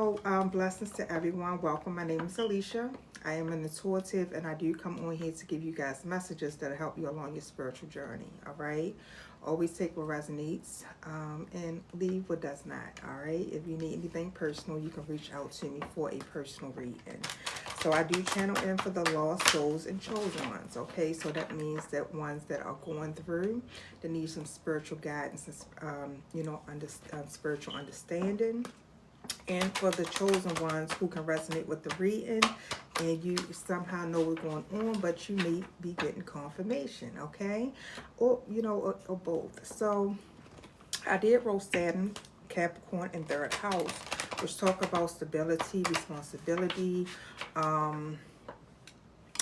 Blessings to everyone. Welcome. My name is Alicia. I am an intuitive and I do come on here to give you guys messages that'll help you along your spiritual journey. All right. Always take what resonates and leave what does not. All right. If you need anything personal, you can reach out to me for a personal reading. So I do channel in for the lost souls and chosen ones. Okay. So that means that ones that are going through, that need some spiritual guidance and, spiritual understanding, and for the chosen ones who can resonate with the reading and you somehow know what's going on, but you may be getting confirmation, okay? Or both. So I did roll Saturn, Capricorn, and third house, which talk about stability, responsibility.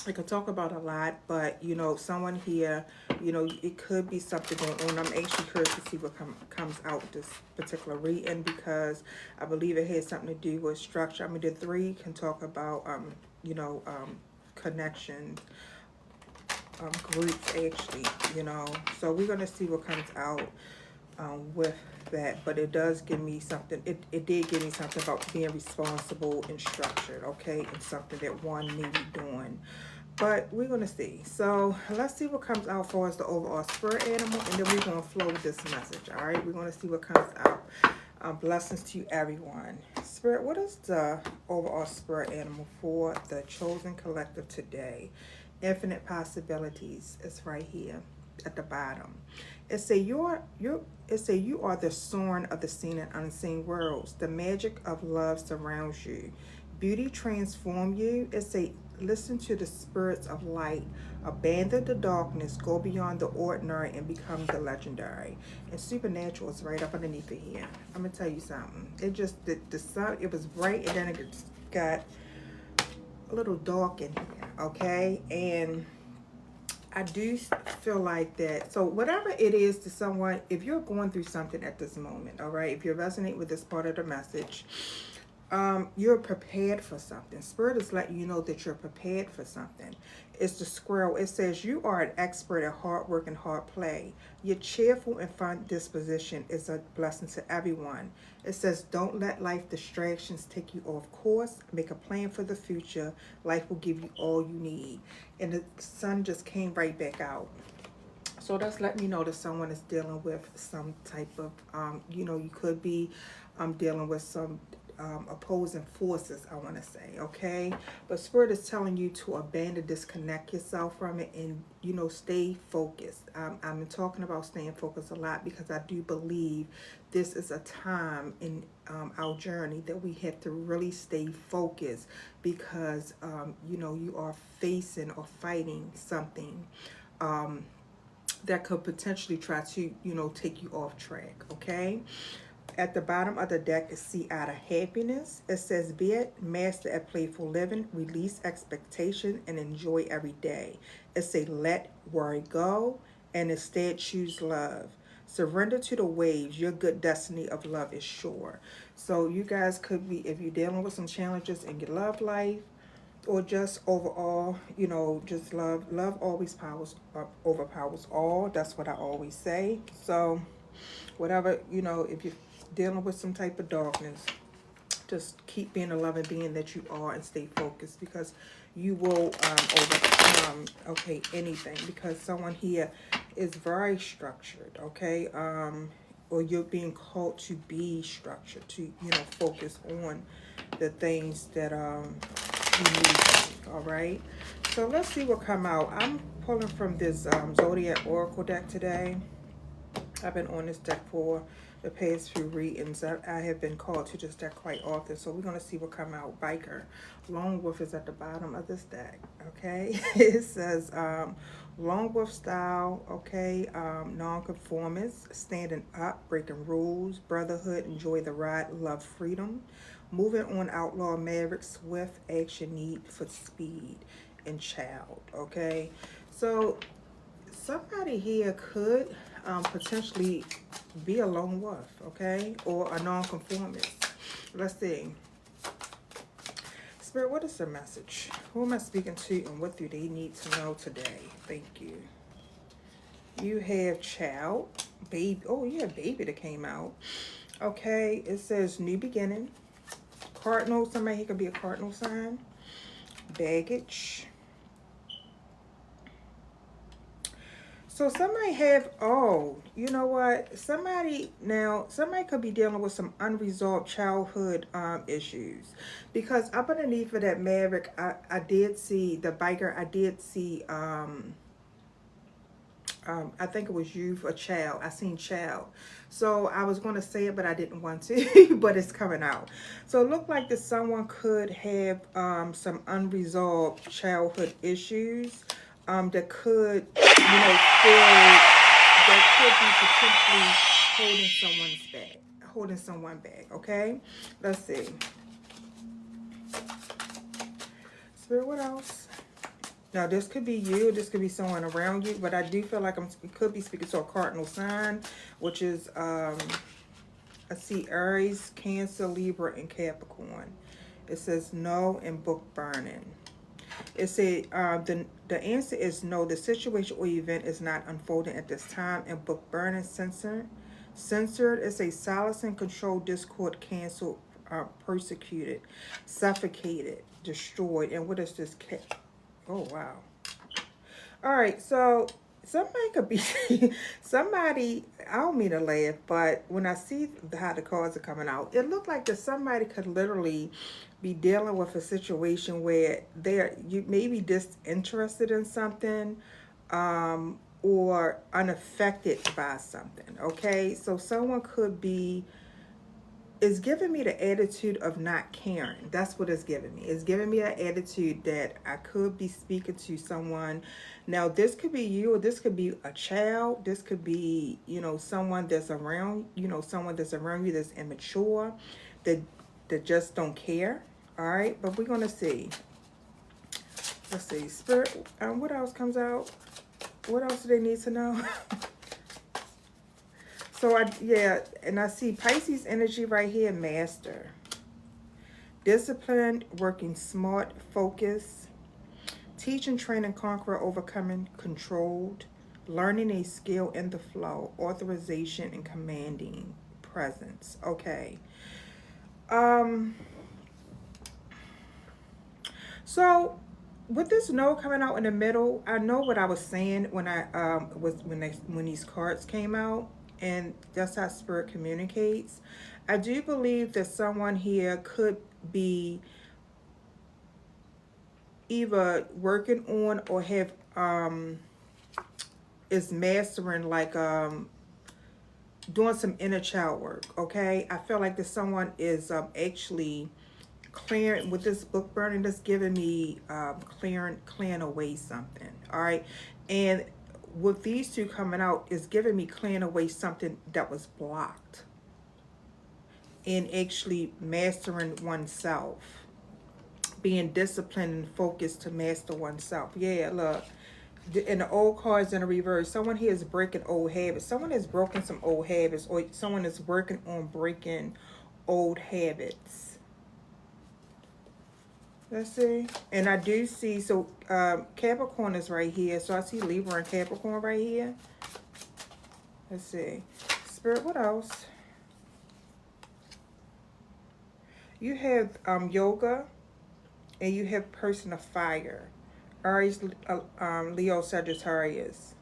I could talk about a lot, but someone here, it could be something going on. I'm actually curious to see what comes out this particular reading, because I believe it has something to do with structure. I mean, the three can talk about, connections, groups actually, So we're gonna see what comes out with that, but it does give me something. It did give me something about being responsible and structured, okay, and something that one may be doing. But we're going to see. So let's see what comes out for us, the overall spirit animal, and then we're going to flow with this message. All right, we're going to see what comes out. Blessings to you, everyone. Spirit, what is the overall spirit animal for the chosen collective today? Infinite possibilities is right here at the bottom. It say you are the sovereign of the seen and unseen worlds. The magic of love surrounds you. Beauty transform you. It say listen to the spirits of light. Abandon the darkness. Go beyond the ordinary and become the legendary. And supernatural is right up underneath it here. I'm gonna tell you something. It just the sun. It was bright and then it got a little dark in here. Okay, and I do feel like that. So whatever it is to someone, if you're going through something at this moment, all right, if you resonate with this part of the message, you're prepared for something. Spirit is letting you know that you're prepared for something. It's the squirrel. It says you are an expert at hard work and hard play. Your cheerful and fun disposition is a blessing to everyone. It says don't let life distractions take you off course. Make a plan for the future. Life will give you all you need. And the sun just came right back out. So that's letting you know that someone is dealing with some type of, you could be dealing with some opposing forces, I want to say, okay? But Spirit is telling you to abandon, disconnect yourself from it, and, stay focused. I'm talking about staying focused a lot because I do believe this is a time in our journey that we have to really stay focused because, you are facing or fighting something that could potentially try to, take you off track, okay? At the bottom of the deck is See Out of Happiness. It says, be it master at playful living, release expectation, and enjoy every day. It says, let worry go, and instead choose love. Surrender to the waves. Your good destiny of love is sure. So you guys could be, if you're dealing with some challenges in your love life, or just overall, just love. Love always overpowers all. That's what I always say. So whatever, if you're dealing with some type of darkness, just keep being a loving being that you are and stay focused, because you will overcome, okay, anything, because someone here is very structured, okay, or you're being called to be structured, to, focus on the things that you need, all right? So let's see what come out. I'm pulling from this Zodiac Oracle deck today. I've been on this deck for the past few readings. I have been called to this deck quite often, so we're going to see what come out. Biker. Lone Wolf is at the bottom of this deck, okay? It says Lone Wolf style, okay, nonconformist, standing up, breaking rules, brotherhood, enjoy the ride, love freedom, moving on, outlaw, maverick, swift, action, need for speed, and child, okay? So somebody here could potentially be a lone wolf, okay, or a nonconformist. Let's see. Spirit, what is the message? Who am I speaking to, and what do they need to know today? Thank you. You have child, baby. Oh, yeah, baby that came out. Okay, it says new beginning. Cardinal, somebody here could be a cardinal sign. Baggage. So somebody have, oh, you know what? Somebody could be dealing with some unresolved childhood issues. Because up underneath of that Maverick, I did see the biker, I did see I think it was youth or child. I seen child. So I was going to say it, but I didn't want to, but it's coming out. So it looked like that someone could have some unresolved childhood issues that could, you know, feel, that could be potentially holding someone back, okay? Let's see. Spirit, what else? Now, this could be you. This could be someone around you. But I do feel like it could be speaking to a cardinal sign, which is, I see Aries, Cancer, Libra, and Capricorn. It says no and book burning. It said the answer is no. The situation or event is not unfolding at this time. And book burning, censored. It's a silencing, controlled, discord, canceled, persecuted, suffocated, destroyed. And what is this? Oh, wow. All right, so somebody could be, somebody, I don't mean to laugh, but when I see how the cards are coming out, it looked like that somebody could literally be dealing with a situation where you may be disinterested in something or unaffected by something, okay? So someone could be, it's giving me the attitude of not caring. That's what it's giving me. It's giving me an attitude that I could be speaking to someone. Now, this could be you, or this could be a child. This could be, you know, someone that's around, you know, someone that's around you that's immature, that just don't care. All right, but we're going to see. Let's see. Spirit, what else comes out? What else do they need to know? So, and I see Pisces energy right here, Master. Disciplined, working smart, focus. Teaching, training, conqueror, overcoming, controlled. Learning a skill in the flow. Authorization and commanding. Presence. Okay. So, with this no coming out in the middle, I know what I was saying when when these cards came out. And that's how Spirit communicates. I do believe that someone here could be either working on or have is mastering, like doing some inner child work. Okay, I feel like that someone is actually clearing with this book burning. That's giving me clearing away something. All right, and with these two coming out, is giving me clearing away something that was blocked, and actually mastering oneself, being disciplined and focused to master oneself. Yeah, look, in the old cards in the reverse, someone here is breaking old habits. Someone has broken some old habits, or someone is working on breaking old habits. Let's see. And I do see, so Capricorn is right here. So I see Libra and Capricorn right here. Let's see. Spirit, what else? You have yoga, and you have person of fire. Aries, Leo, Sagittarius.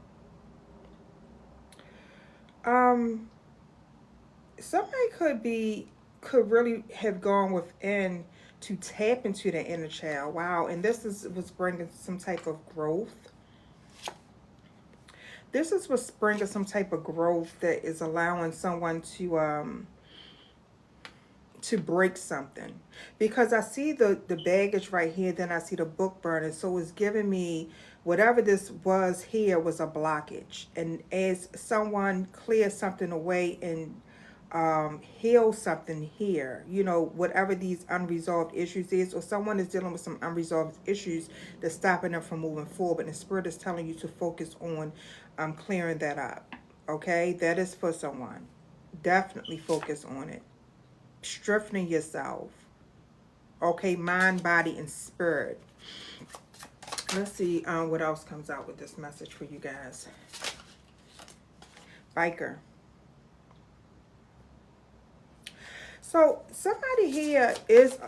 Somebody could really have gone within to tap into the inner child. Wow. And this was bringing some type of growth. This is what's bringing some type of growth that is allowing someone to break something. Because I see the baggage right here, then I see the book burning. So it's giving me whatever this was here was a blockage. And as someone clears something away and heal something here, you know, whatever these unresolved issues is, or someone is dealing with some unresolved issues that's stopping them from moving forward, and the Spirit is telling you to focus on clearing that up. Okay, that is for someone. Definitely focus on it. Strengthening yourself. Okay, mind, body, and spirit. Let's see what else comes out with this message for you guys. Biker. So somebody here is,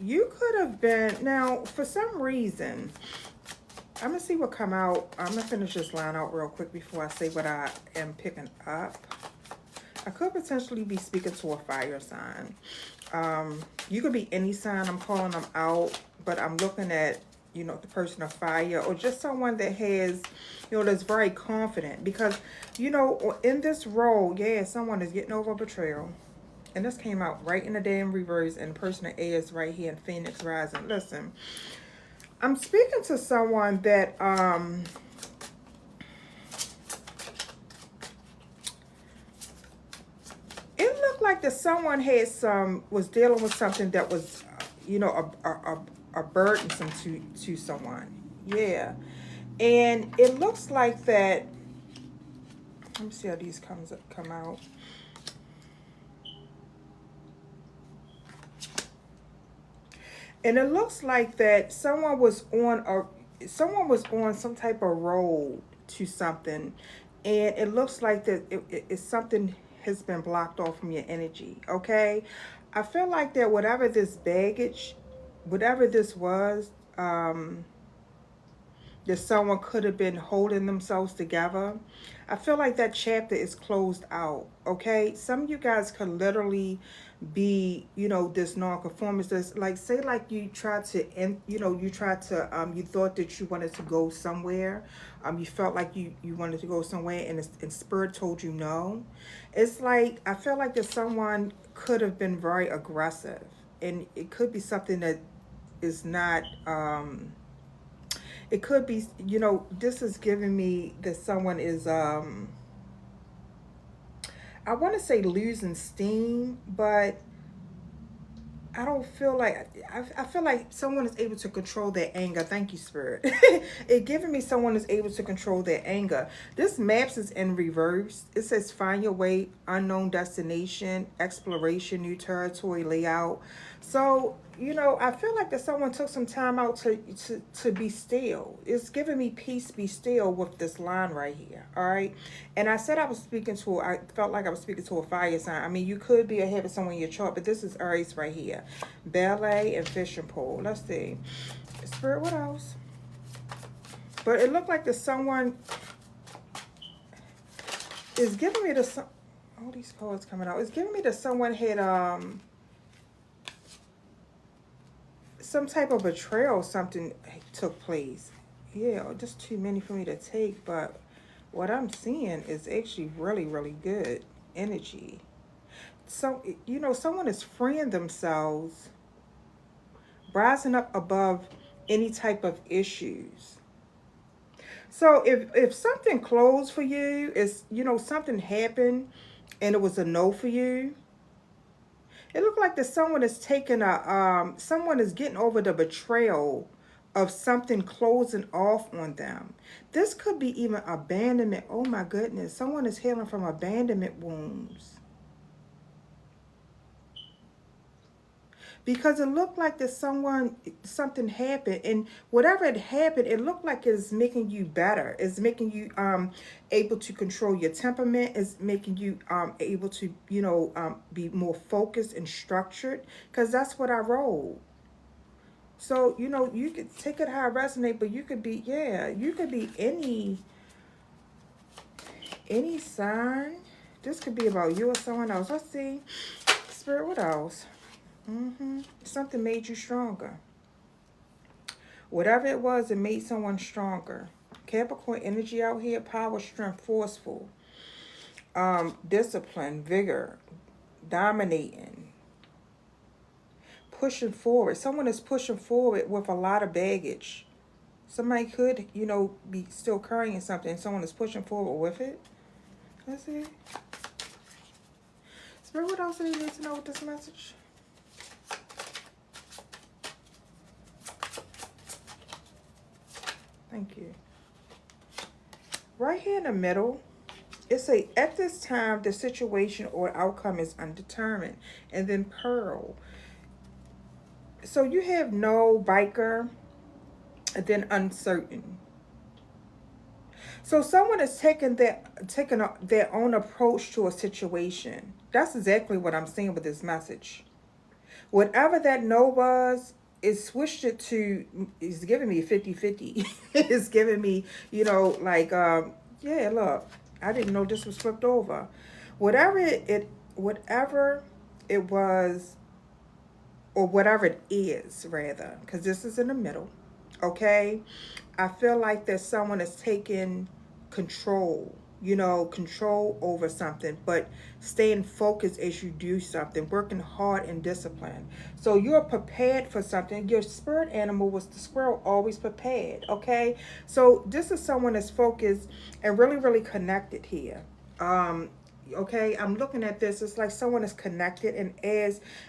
you could have been, now for some reason, I'm gonna see what come out. I'm gonna finish this line out real quick before I say what I am picking up. I could potentially be speaking to a fire sign. You could be any sign. I'm calling them out, but I'm looking at, you know, the person of fire, or just someone that has, you know, that's very confident, because, you know, in this role, yeah, someone is getting over betrayal. And this came out right in the damn reverse, and the person of air is right here in Phoenix Rising. Listen, I'm speaking to someone that, it looked like that someone had was dealing with something that was, you know, a burdensome to someone. Yeah. And it looks like that, let me see how these come out. And it looks like that someone was on some type of road to something, and it looks like that it's something has been blocked off from your energy. Okay, I feel like that whatever this baggage, whatever this was, that someone could have been holding themselves together. I feel like that chapter is closed out. Okay, some of you guys could literally be, you know, this non-conformist. This, like, say like you tried to end, you know, you tried to you thought that you wanted to go somewhere, you felt like you wanted to go somewhere, and spirit told you no. It's like, I feel like that someone could have been very aggressive, and it could be something that is not it could be, you know, this is giving me that someone is I want to say losing steam, but I don't feel like, I feel like someone is able to control their anger. Thank you, Spirit. It giving me someone is able to control their anger. This maps is in reverse. It says find your way, unknown destination, exploration, new territory, layout. So, you know, I feel like that someone took some time out to be still. It's giving me peace, be still, with this line right here. All right. And I said I felt like I was speaking to a fire sign. I mean, you could be ahead of someone in your chart, but this is Aries right here. Ballet and fishing pole. Let's see. Spirit, what else? But it looked like that someone is giving me the, all these cards coming out. It's giving me that someone had some type of betrayal, something took place. Yeah, just too many for me to take, but what I'm seeing is actually really, really good energy. So, you know, someone is freeing themselves, rising up above any type of issues. So if something closed for you, is, you know, something happened and it was a no for you, it looked like that someone is taking someone is getting over the betrayal of something closing off on them. This could be even abandonment. Oh my goodness. Someone is healing from abandonment wounds. Because it looked like that something happened, and whatever had happened, it looked like it's making you better. It's making you able to control your temperament. It's making you able to, you know, be more focused and structured, because that's what I rolled. So, you know, you could take it how it resonates, but you could be, yeah, you could be any sign. This could be about you or someone else. Let's see. Spirit, what else? Something made you stronger. Whatever it was, it made someone stronger. Capricorn energy out here: power, strength, forceful, discipline, vigor, dominating, pushing forward. Someone is pushing forward with a lot of baggage. Somebody could, you know, be still carrying something. Someone is pushing forward with it. Let's see. Spirit, what else do they need to know with this message? Thank you. Right here in the middle, it say, at this time, the situation or outcome is undetermined. And then Pearl. So you have no, biker, and then uncertain. So someone is taking their own approach to a situation. That's exactly what I'm seeing with this message. Whatever that no was, it switched it to, it's giving me 50-50. It's giving me, like, yeah, look, I didn't know this was flipped over. Whatever it was, or whatever it is, rather, because this is in the middle, okay? I feel like that someone is taking control, control over something, but staying focused as you do something, working hard and disciplined. So you're prepared for something. Your spirit animal was the squirrel, always prepared, okay? So this is someone that's focused and really, really connected here. Okay, I'm looking at this. It's like someone is connected, and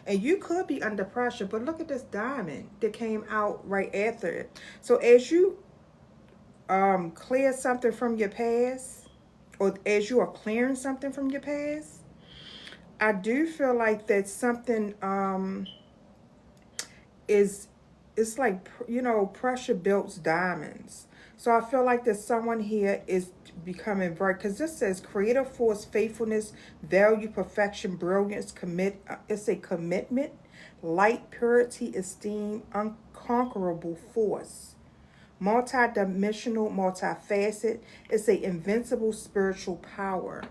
you could be under pressure, but look at this diamond that came out right after it. So as you clear something from your past, or as you are clearing something from your past, I do feel like that something is, it's like, pressure builds diamonds. So I feel like that someone here is becoming very, because this says creative force, faithfulness, value, perfection, brilliance, it's a commitment, light, purity, esteem, unconquerable force, multi-dimensional, multifaceted. It's a invincible spiritual power.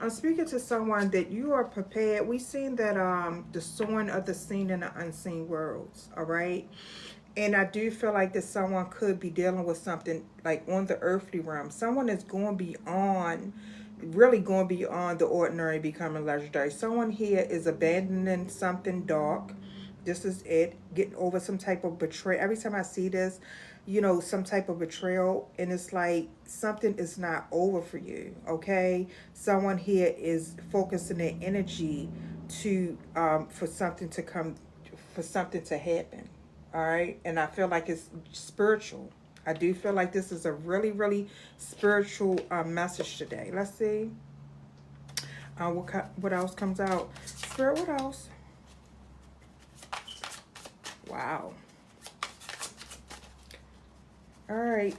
I'm speaking to someone that you are prepared. We've seen that the sowing of the seen and the unseen worlds. All right. And I do feel like that someone could be dealing with something like on the earthly realm. Someone is going beyond, really going beyond the ordinary, becoming legendary. Someone here is abandoning something dark. This is it. Getting over some type of betrayal. Every time I see this, some type of betrayal, and it's like something is not over for you, okay? Someone here is focusing their energy to for something to come, for something to happen, all right? And I feel like it's spiritual. I do feel like this is a really, really spiritual message today. Let's see. What else comes out? Spirit, what else? Wow. All right.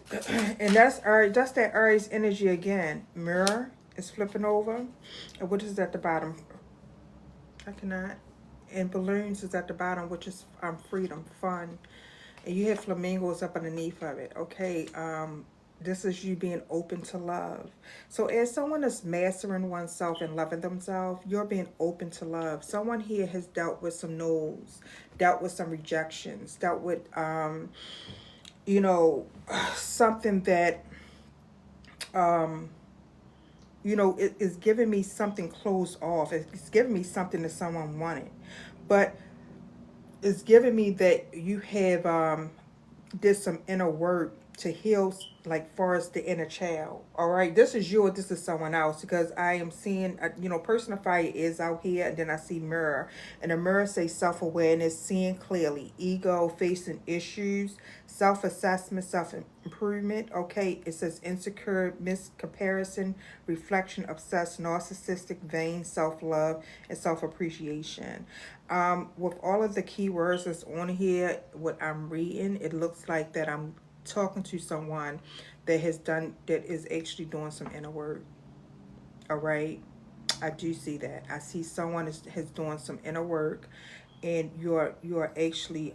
And that's all right. That's that Aries energy again. Mirror is flipping over. And what is at the bottom? I cannot. And balloons is at the bottom, which is freedom, fun. And you have flamingos up underneath of it. Okay. This is you being open to love. So as someone is mastering oneself and loving themselves, you're being open to love. Someone here has dealt with some no's, dealt with some rejections, dealt with something that it is giving me something closed off. It's giving me something that someone wanted, but it's giving me that you have did some inner work to heal, like far as the inner child. All right, this is you or this is someone else, because I am seeing person of fire is out here, and then I see mirror, and the mirror says self-awareness, seeing clearly, ego, facing issues, self-assessment, self-improvement. Okay, it says insecure, miscomparison, reflection, obsessed, narcissistic, vain, self-love, and self-appreciation. With all of the keywords that's on here, what I'm reading, it looks like that I'm talking to someone that is actually doing some inner work. All right, I do see that. I see someone has doing some inner work, and you're actually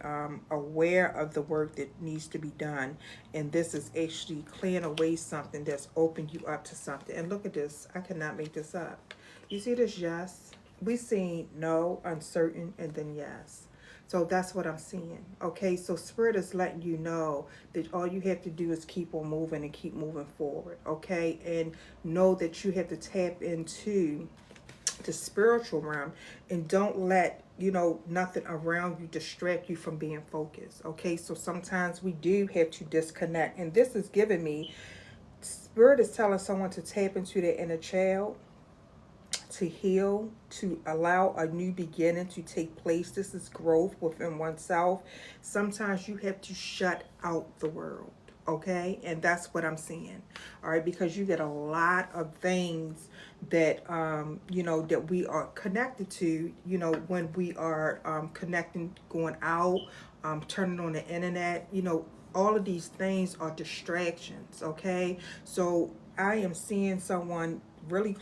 aware of the work that needs to be done, and this is actually clearing away something that's opened you up to something. And look at this, I cannot make this up. You see this? Yes, we seen no, uncertain, and then yes. So that's what I'm seeing. Okay, so spirit is letting you know that all you have to do is keep on moving and keep moving forward. Okay, and know that you have to tap into the spiritual realm, and don't let nothing around you distract you from being focused. Okay, so sometimes we do have to disconnect, and this is giving me, spirit is telling someone to tap into their inner child, to heal, to allow a new beginning to take place. This is growth within oneself. Sometimes you have to shut out the world, okay? And that's what I'm seeing, all right? Because you get a lot of things that, that we are connected to, when we are connecting, going out, turning on the internet, all of these things are distractions, okay? So I am seeing someone really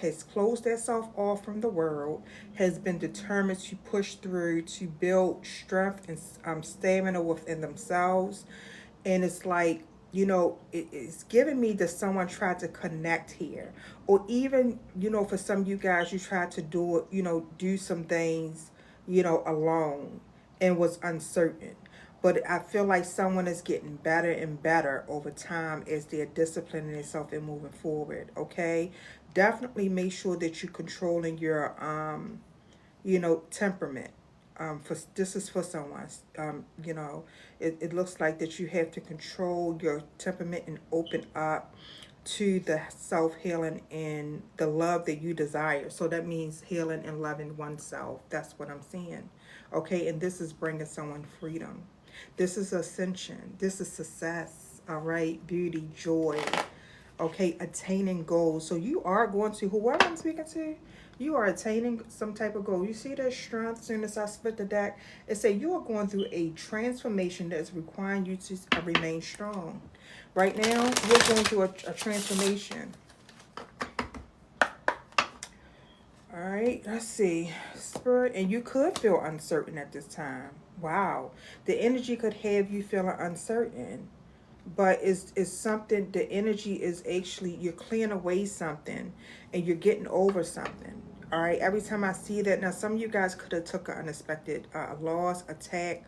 has closed themselves off from the world, has been determined to push through, to build strength and stamina within themselves. And it's like, you know, it's giving me that someone tried to connect here. Or even, you know, for some of you guys, you tried to do it, you know, do some things, you know, alone and was uncertain. But I feel like someone is getting better and better over time as they're disciplining themselves and moving forward. Okay, definitely make sure that you're controlling your you know, temperament. For this is for someone. You know, it looks like that you have to control your temperament and open up to the self healing and the love that you desire. So that means healing and loving oneself. That's what I'm seeing. Okay, and this is bringing someone freedom. This is ascension. This is success. All right, beauty, joy. Okay, attaining goals. So you are going to, whoever I'm speaking to, you are attaining some type of goal. You see that strength, as soon as I split the deck, it say you are going through a transformation that is requiring you to remain strong. Right now, you're going through a transformation. All right, let's see. Spirit, and you could feel uncertain at this time. Wow. The energy could have you feeling uncertain. But it's something, the energy is actually, you're clearing away something and you're getting over something. All right, every time I see that, now some of you guys could have took an unexpected loss, attack,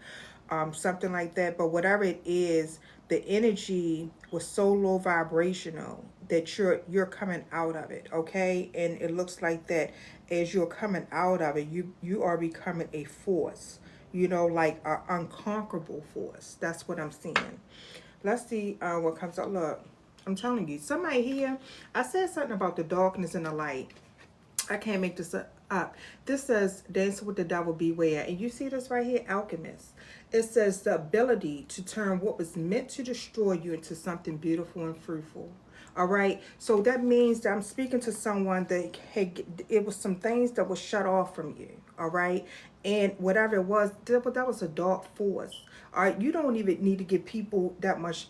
something like that. But whatever it is, the energy was so low vibrational that you're coming out of it. Okay, and it looks like that as you're coming out of it, you are becoming a force. You know, like an unconquerable force. That's what I'm seeing. Let's see what comes up. Look, I'm telling you, somebody here, I said something about the darkness and the light. I can't make this up. This says, dance with the devil, beware. And you see this right here, alchemist. It says the ability to turn what was meant to destroy you into something beautiful and fruitful. All right. So that means that I'm speaking to someone that had, it was some things that was shut off from you. All right. And whatever it was, that was a dark force. All right, you don't even need to give people that much,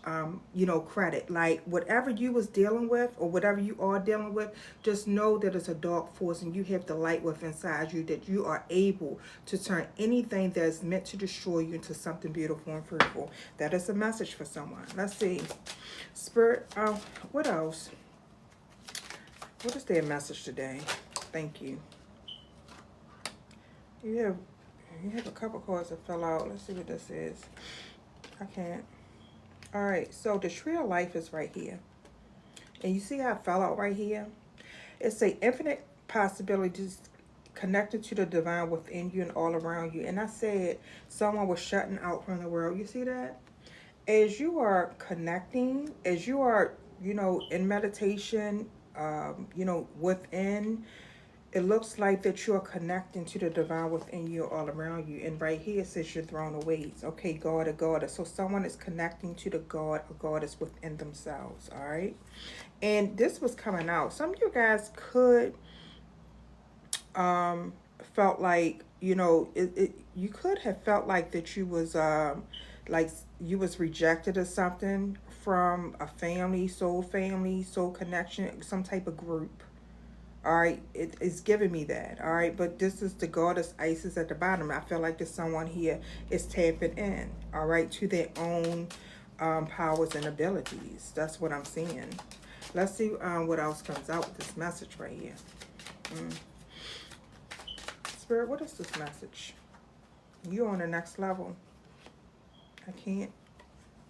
you know, credit. Like whatever you was dealing with or whatever you are dealing with, just know that it's a dark force and you have the light within inside you, that you are able to turn anything that's meant to destroy you into something beautiful and fruitful. That is a message for someone. Let's see. Spirit, what else? What is their message today? Thank you. You have a couple cards that fell out. Let's see what this is. I can't. All right, so the tree of life is right here. And you see how it fell out right here? It's a infinite possibilities connected to the divine within you and all around you. And I said someone was shutting out from the world. You see that? As you are connecting, as you are, you know, in meditation, you know, within, it looks like that you're connecting to the divine within you all around you. And right here it says you're thrown away. Okay, God or goddess. So someone is connecting to the God or goddess within themselves. All right. And this was coming out. Some of you guys could felt like, you know, you could have felt like that you was like you was rejected or something from a family, soul connection, some type of group. All right, it's giving me that. All right, but this is the goddess Isis at the bottom. I feel like there's someone here is tapping in, all right, to their own powers and abilities. That's what I'm seeing. Let's see what else comes out with this message right here. Spirit, what is this message? You're on the next level. I can't.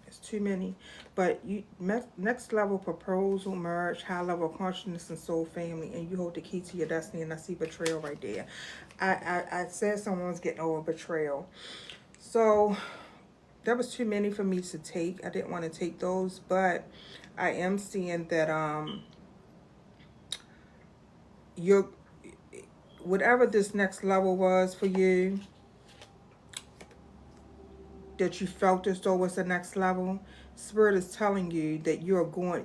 It's too many. But you next level proposal, merge, high level consciousness and soul family, and you hold the key to your destiny. And I see betrayal right there. I said someone's getting over betrayal. So that was too many for me to take. I didn't want to take those, but I am seeing that you're, whatever this next level was for you, that you felt as though was the next level, Spirit is telling you that you're going,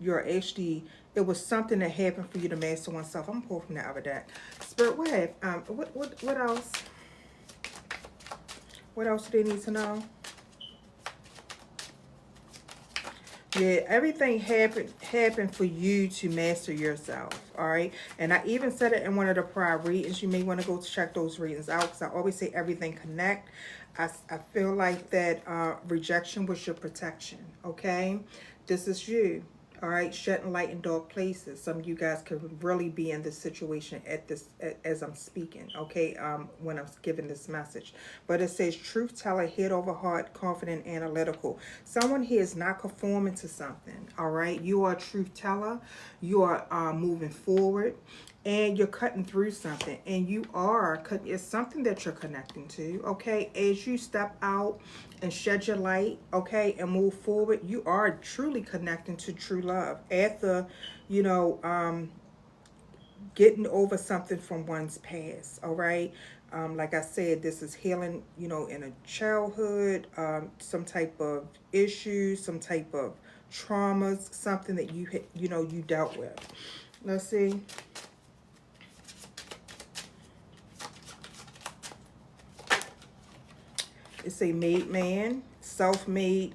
you're actually, it was something that happened for you to master oneself. I'm pulling from the other deck. Spirit, what else? What else do they need to know? Yeah, everything happened for you to master yourself, all right? And I even said it in one of the prior readings. You may want to go check those readings out because I always say everything connect. I feel like that rejection was your protection, okay? This is you. All right, shedding light in dark places. Some of you guys could really be in this situation as I'm speaking, okay, when I'm giving this message. But it says truth teller, head over heart, confident, analytical. Someone here is not conforming to something, all right? You are a truth teller. You are moving forward. And you're cutting through something, and it's something that you're connecting to, okay? As you step out and shed your light, okay, and move forward, you are truly connecting to true love after, you know, getting over something from one's past, all right? Like I said, this is healing, you know, in a childhood, some type of issues, some type of traumas, something that you dealt with. Let's see. It's a made man, self-made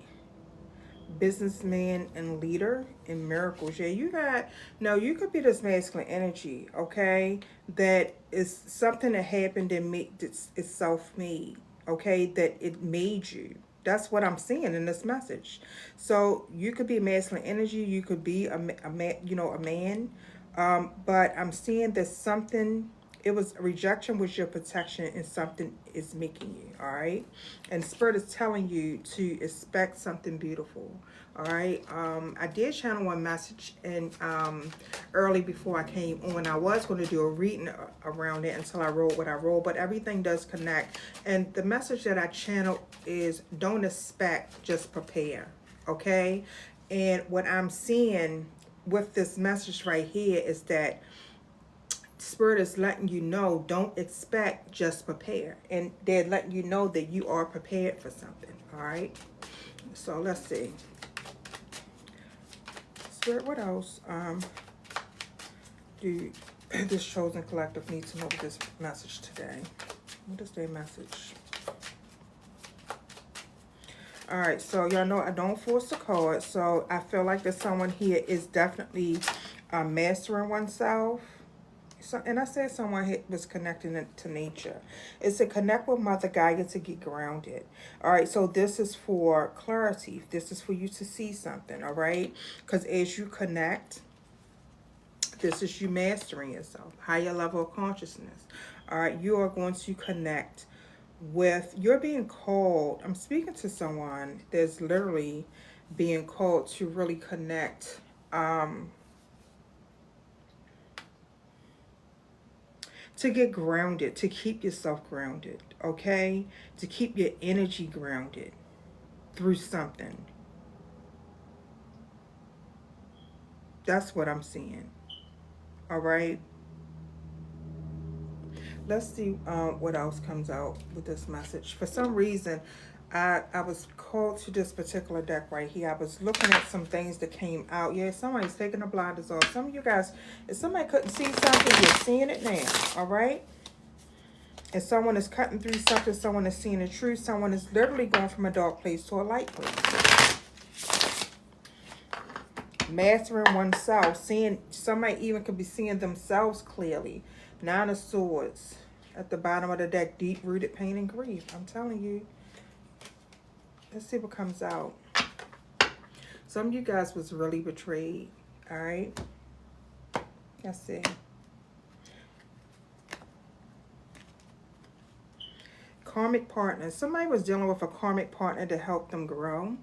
businessman and leader in miracles. Yeah, you could be this masculine energy, okay? That is something that happened and it's self-made, okay? That it made you. That's what I'm seeing in this message. So you could be masculine energy. You could be a man, a man. But I'm seeing that something, it was rejection was your protection and something is making you, all right? And Spirit is telling you to expect something beautiful, all right? I did channel one message and early before I came on. I was going to do a reading around it until I wrote what I wrote, but everything does connect. And the message that I channeled is don't expect, just prepare, okay? And what I'm seeing with this message right here is that Spirit is letting you know, don't expect, just prepare. And they're letting you know that you are prepared for something, all right? So let's see. Spirit, what else do this chosen collective need to know with this message today? What is their message? All right, so y'all know I don't force the card. So I feel like that someone here is definitely mastering oneself. So, and I said someone was connecting it to nature. It's to connect with Mother Gaia to get grounded. All right, so this is for clarity. This is for you to see something, all right? Because as you connect, this is you mastering yourself, higher level of consciousness. All right, you are going to connect with, you're being called. I'm speaking to someone that's literally being called to really connect. To get grounded, to keep yourself grounded, okay? To keep your energy grounded through something. That's what I'm seeing, all right? Let's see what else comes out with this message. For some reason, I was called to this particular deck right here. I was looking at some things that came out. Yeah, somebody's taking the blinders off. Some of you guys, if somebody couldn't see something, you're seeing it now, all right? And someone is cutting through something, someone is seeing the truth, someone is literally going from a dark place to a light place. Mastering oneself, seeing, somebody even could be seeing themselves clearly. Nine of Swords at the bottom of the deck, deep-rooted pain and grief. I'm telling you. Let's see what comes out. Some of you guys was really betrayed, all right? Let's see. Karmic partner. Somebody was dealing with a karmic partner to help them grow.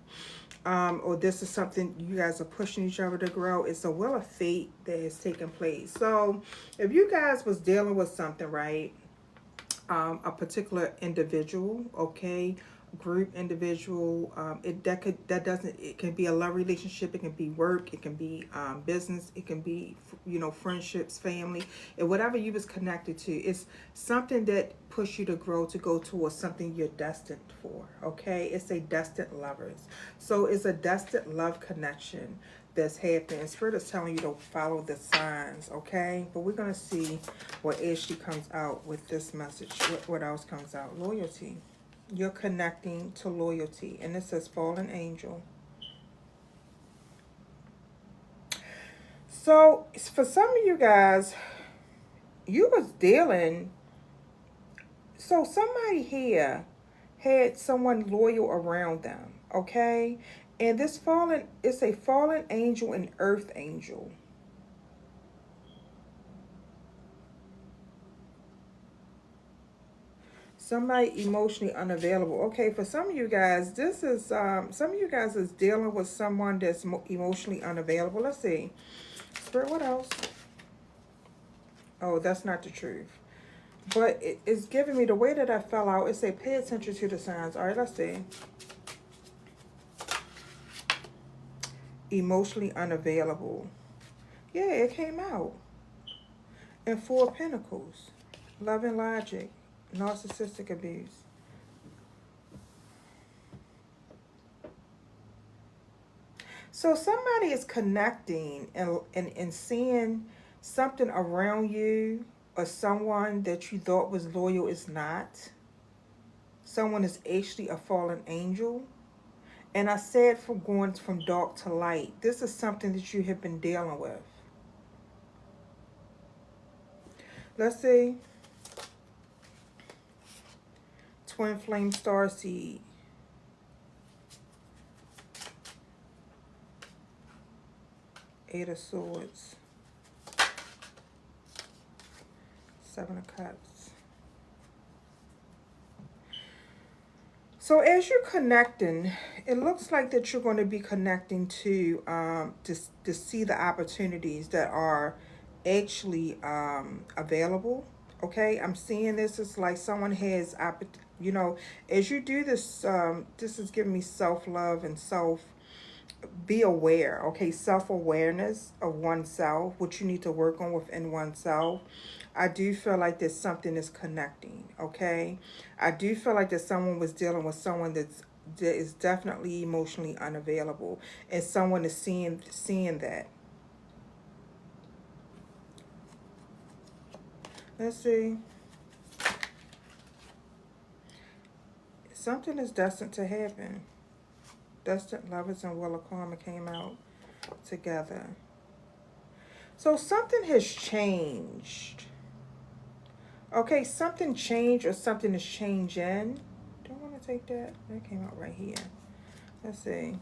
Or this is something you guys are pushing each other to grow. It's a wheel of fate that is taking place. So if you guys was dealing with something, right, a particular individual, okay, group, individual, it can be a love relationship, it can be work, it can be business, it can be, friendships, family, and whatever you was connected to. It's something that push you to grow, to go towards something you're destined for, okay? It's a destined lovers. So it's a destined love connection that's happening. Spirit is telling you to follow the signs, okay? But we're going to see what actually comes out with this message. What else comes out? Loyalty. You're connecting to loyalty. And it says fallen angel. So for some of you guys, you was dealing. So somebody here had someone loyal around them, okay? And this fallen, it's a fallen angel and earth angel. Somebody emotionally unavailable. Okay, for some of you guys, this is some of you guys is dealing with someone that's emotionally unavailable. Let's see. Spirit, what else? Oh, that's not the truth. But it's giving me the way that I fell out. It say pay attention to the signs. All right, let's see. Emotionally unavailable. Yeah, it came out. And Four of Pentacles. Love and logic. Narcissistic abuse. So somebody is connecting and seeing something around you, or someone that you thought was loyal is not. Someone is actually a fallen angel. And I said from going from dark to light. This is something that you have been dealing with. Let's see. Twin flame star seed. Eight of Swords. Seven of Cups. So as you're connecting, it looks like that you're going to be connecting to see the opportunities that are actually available. Okay, I'm seeing this as like someone has, you know, as you do this, this is giving me self-love and be aware. Okay, self-awareness of oneself, what you need to work on within oneself. I do feel like there's something that's connecting. Okay, I do feel like that someone was dealing with someone that is definitely emotionally unavailable, and someone is seeing that. Let's see. Something is destined to happen. Destined lovers and Wheel of Karma came out together. So something has changed. Okay, something changed, or something is changing. Don't want to take that. That came out right here. Let's see.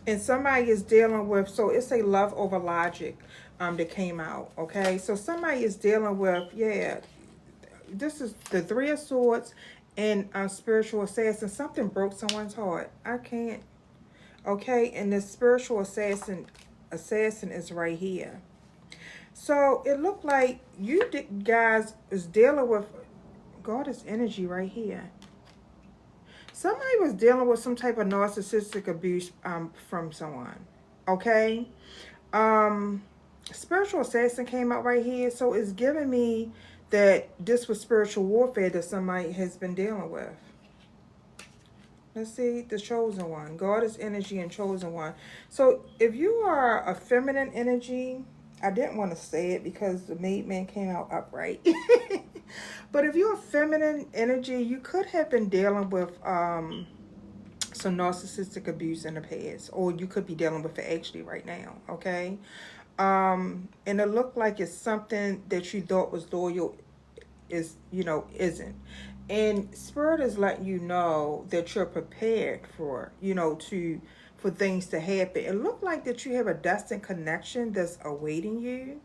And somebody is dealing with, so it's a love over logic that came out. Okay, so somebody is dealing with, yeah, this is the Three of Swords and spiritual assassin. Something broke someone's heart. I can't. Okay, and the spiritual assassin is right here. So it looked like you guys is dealing with goddess energy right here. Somebody was dealing with some type of narcissistic abuse from someone. Okay, spiritual assassin came out right here, so it's giving me that this was spiritual warfare that somebody has been dealing with. Let's see, the chosen one, goddess energy and chosen one. So if you are a feminine energy, I didn't want to say it because the made man came out upright. But if you're a feminine energy, you could have been dealing with some narcissistic abuse in the past, or you could be dealing with it actually right now. Okay, and it looked like it's something that you thought was loyal is, you know, isn't. And Spirit is letting you know that you're prepared for, you know, for things to happen. It looked like that you have a destined connection that's awaiting you.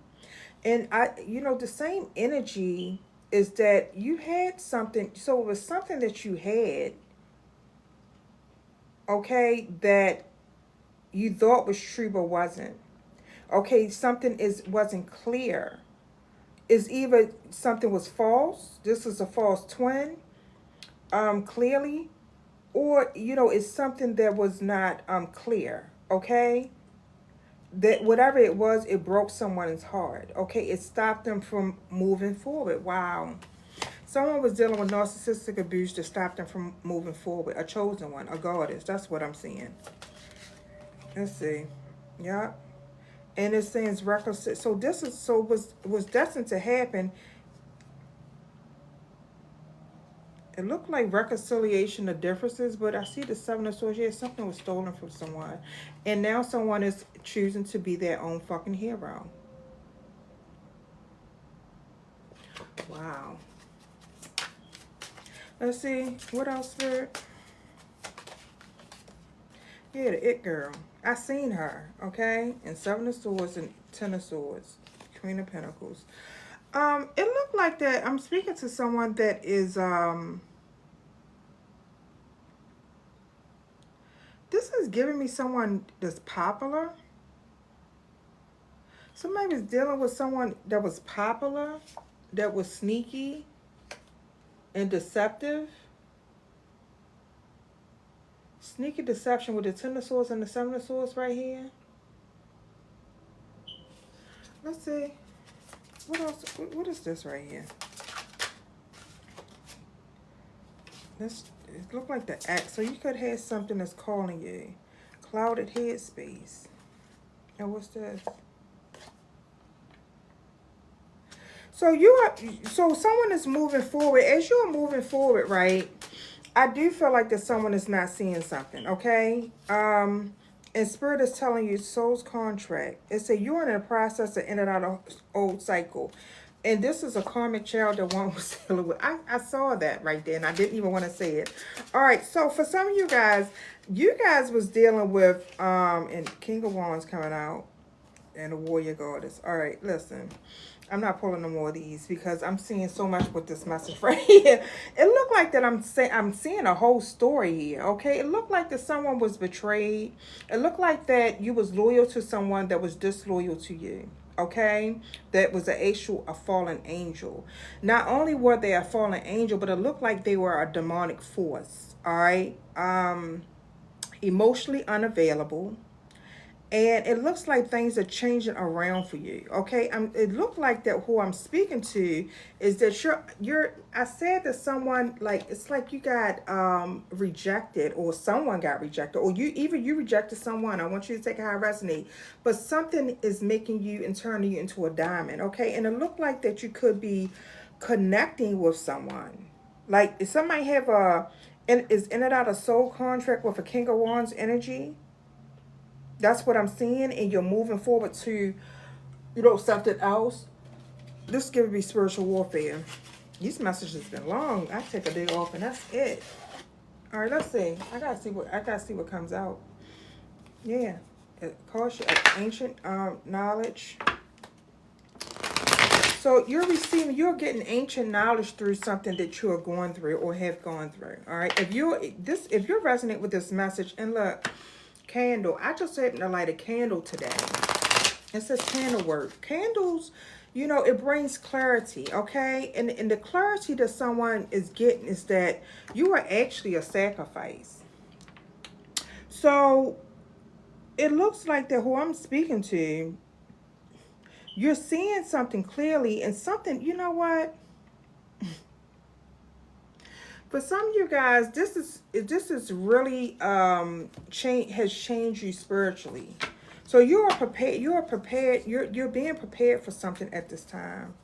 And you know, the same energy is that you had something. So it was something that you had, okay, that you thought was true but wasn't. Okay, something wasn't clear. Is either something was false, this is a false twin, clearly, or, you know, it's something that was not clear. Okay, that whatever it was, it broke someone's heart. Okay, it stopped them from moving forward. Wow. Someone was dealing with narcissistic abuse to stop them from moving forward. A chosen one, a goddess. That's what I'm seeing. Let's see. Yeah. And it says reckless. So this is, was destined to happen. It looked like reconciliation of differences, but I see the Seven of Swords. Yeah, something was stolen from someone. And now someone is choosing to be their own fucking hero. Wow. Let's see. What else, Spirit? Yeah, the It Girl. I seen her, okay? And Seven of Swords and Ten of Swords. Queen of Pentacles. It looked like that. I'm speaking to someone that is, this is giving me someone that's popular. Somebody was dealing with someone that was popular, that was sneaky and deceptive. Sneaky deception with the Ten of Swords and the Seven of Swords right here. Let's see. What else? What is this right here? This, it looked like the axe. So you could have something that's calling you. Clouded headspace. And what's this? So so someone is moving forward. As you're moving forward, right? I do feel like that someone is not seeing something, okay? And Spirit is telling you soul's contract. It said you're in the process of ending out an old cycle. And this is a karmic child that one was dealing with. I saw that right there, and I didn't even want to say it. All right, so for some of you guys was dealing with, and King of Wands coming out, and the Warrior Goddess. All right, listen. I'm not pulling no more of these because I'm seeing so much with this message right here. It looked like that I'm seeing a whole story here, okay? It looked like that someone was betrayed. It looked like that you was loyal to someone that was disloyal to you, okay? That was a fallen angel. Not only were they a fallen angel, but it looked like they were a demonic force, all right? Emotionally unavailable. And it looks like things are changing around for you, okay? It looked like that who I'm speaking to is that I said that someone, like, it's like you got rejected, or someone got rejected, or you rejected someone. I want you to take how I resonate. But something is making you and turning you into a diamond, okay? And it looked like that you could be connecting with someone. Like, if somebody is in and out of soul contract with a King of Wands energy. That's what I'm seeing, and you're moving forward to, something else. This is gonna be spiritual warfare. These messages been long. I take a day off, and that's it. All right, let's see. I gotta see what comes out. Yeah, caution, ancient knowledge. So you're getting ancient knowledge through something that you are going through or have gone through. All right, if you resonate with this message, and look. Candle. I just happened to light a candle today. It says candle work. Candles, it brings clarity, okay? And the clarity that someone is getting is that you are actually a sacrifice. So it looks like that who I'm speaking to, you're seeing something clearly, and something, you know what? For some of you guys, this is really has changed you spiritually. So you're prepared, you're being prepared for something at this time.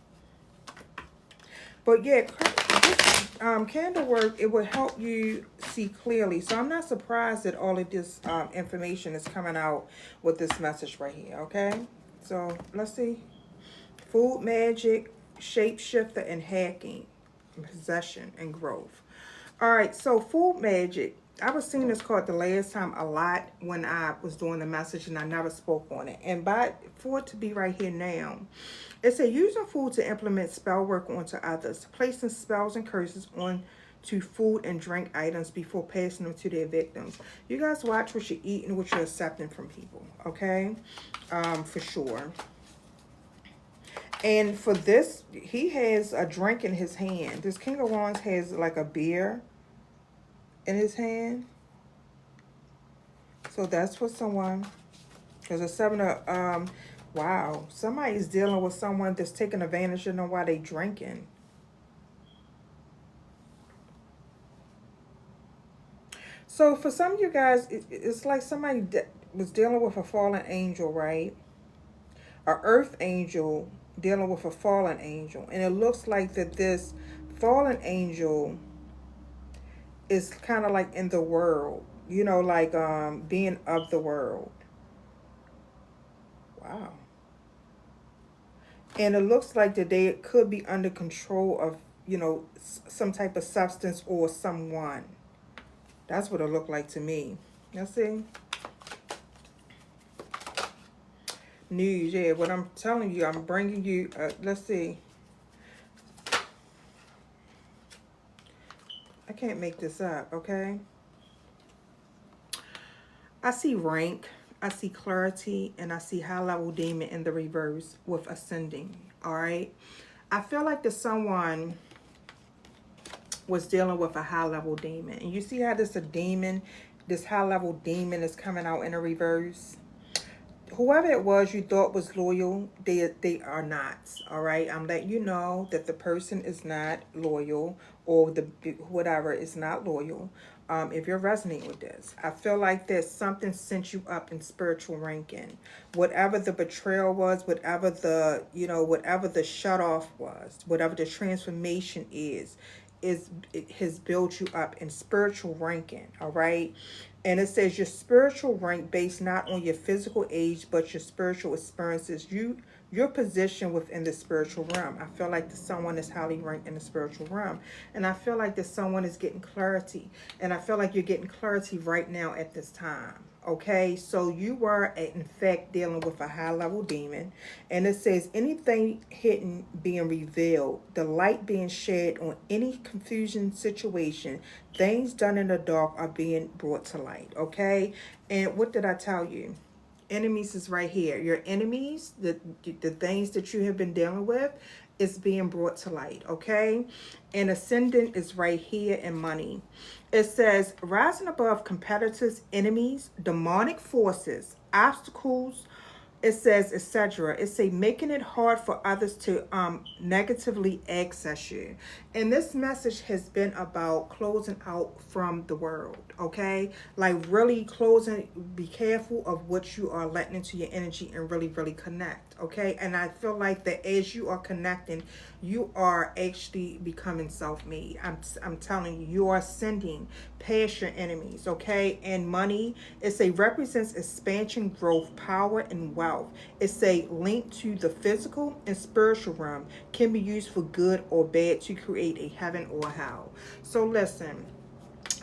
But yeah, this candle work, it will help you see clearly. So I'm not surprised that all of this information is coming out with this message right here, okay? So let's see. Food magic, shapeshifter, and hacking, possession, and growth. All right, so food magic. I was seeing this card the last time a lot when I was doing the message, and I never spoke on it. And for it to be right here now, it said using food to implement spell work onto others, placing spells and curses onto food and drink items before passing them to their victims. You guys watch what you eat and what you're accepting from people, okay? For sure. And for this, he has a drink in his hand. This King of Wands has like a beer in his hand. So that's for someone. There's a seven of, wow. Somebody is dealing with someone that's taking advantage of them while they drinking. So for some of you guys, it's like somebody was dealing with a fallen angel, right? An earth angel dealing with a fallen angel. And it looks like that this fallen angel is kind of like in the world, you know, like being of the world. Wow. And it looks like that they could be under control of, you know, some type of substance or someone. That's what it looked like to me. Let's see. News, yeah. What I'm telling you, I'm bringing you. Let's see. I can't make this up. Okay. I see rank. I see clarity, and I see high level demon in the reverse with ascending. All right. I feel like that someone was dealing with a high level demon, and you see how this a demon, this high level demon is coming out in a reverse. Whoever it was you thought was loyal, they are not. All right, I'm letting you know that the person is not loyal, or the whatever is not loyal. If you're resonating with this, I feel like there's something sent you up in spiritual ranking. Whatever the betrayal was, whatever the, you know, whatever the shut off was, whatever the transformation is it has built you up in spiritual ranking. All right. And it says your spiritual rank based not on your physical age, but your spiritual experiences. Your position within the spiritual realm. I feel like that someone is highly ranked in the spiritual realm. And I feel like that someone is getting clarity. And I feel like you're getting clarity right now at this time. Okay, so you were in fact dealing with a high level demon, and it says anything hidden being revealed, the light being shed on any confusion situation, things done in the dark are being brought to light. Okay, and what did I tell you? Enemies is right here. Your enemies, the things that you have been dealing with, is being brought to light. Okay, and ascendant is right here in money. It says rising above competitors, enemies, demonic forces, obstacles. It says etc. It say making it hard for others to negatively access you. And this message has been about closing out from the world. Okay, like really closing. Be careful of what you are letting into your energy, and really connect. Okay, and I feel like that as you are connecting, you are actually becoming self-made. I'm telling you, you are ascending past your enemies. Okay, and money, it's a represents expansion, growth, power, and wealth. It's a link to the physical and spiritual realm, can be used for good or bad to create a heaven or hell. So listen,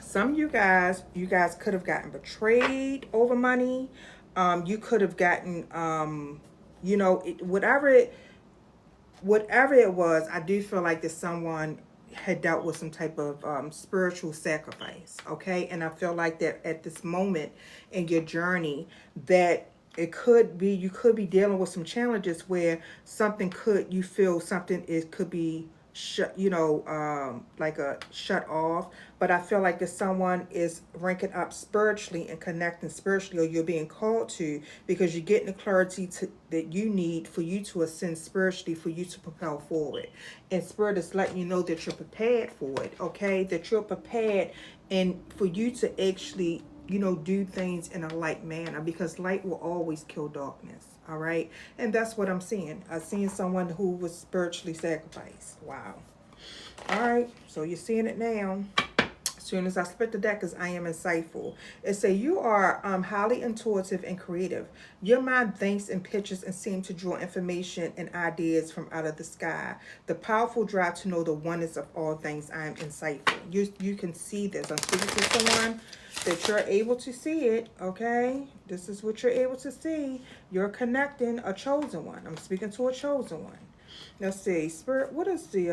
some of you guys could have gotten betrayed over money. You could have gotten you know, whatever it was. I do feel like that someone had dealt with some type of spiritual sacrifice. Okay, and I feel like that at this moment in your journey, that it could be, you could be dealing with some challenges where something could, you feel something is, could be shut, you know, like a shut off. But I feel like that someone is ranking up spiritually and connecting spiritually, or you're being called to, because you're getting the clarity that you need for you to ascend spiritually, for you to propel forward. And spirit is letting you know that you're prepared for it. Okay, that you're prepared, and for you to actually, you know, do things in a light manner, because light will always kill darkness. All right, and that's what I'm seeing. I'm seeing someone who was spiritually sacrificed. Wow. All right, so you're seeing it now. As soon as I split the deck, because I am insightful. It say you are highly intuitive and creative. Your mind thinks in pictures and seems to draw information and ideas from out of the sky. The powerful drive to know the oneness of all things. I am insightful. You can see this. I'm speaking to someone that you're able to see it. Okay, this is what you're able to see. You're connecting a chosen one. I'm speaking to a chosen one. Let's see, spirit. What is the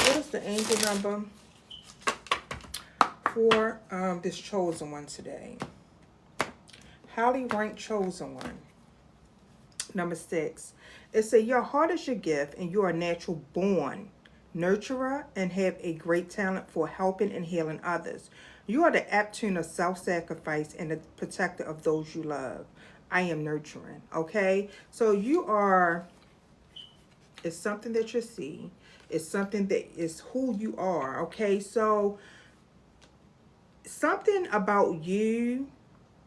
what is the angel number for this chosen one today? Highly ranked chosen one. Number 6. It says your heart is your gift, and you are natural born nurturer and have a great talent for helping and healing others. You are the apt tune of self-sacrifice and the protector of those you love. I am nurturing. Okay, so you are, it's something that you see. It's something that is who you are. Okay, so something about you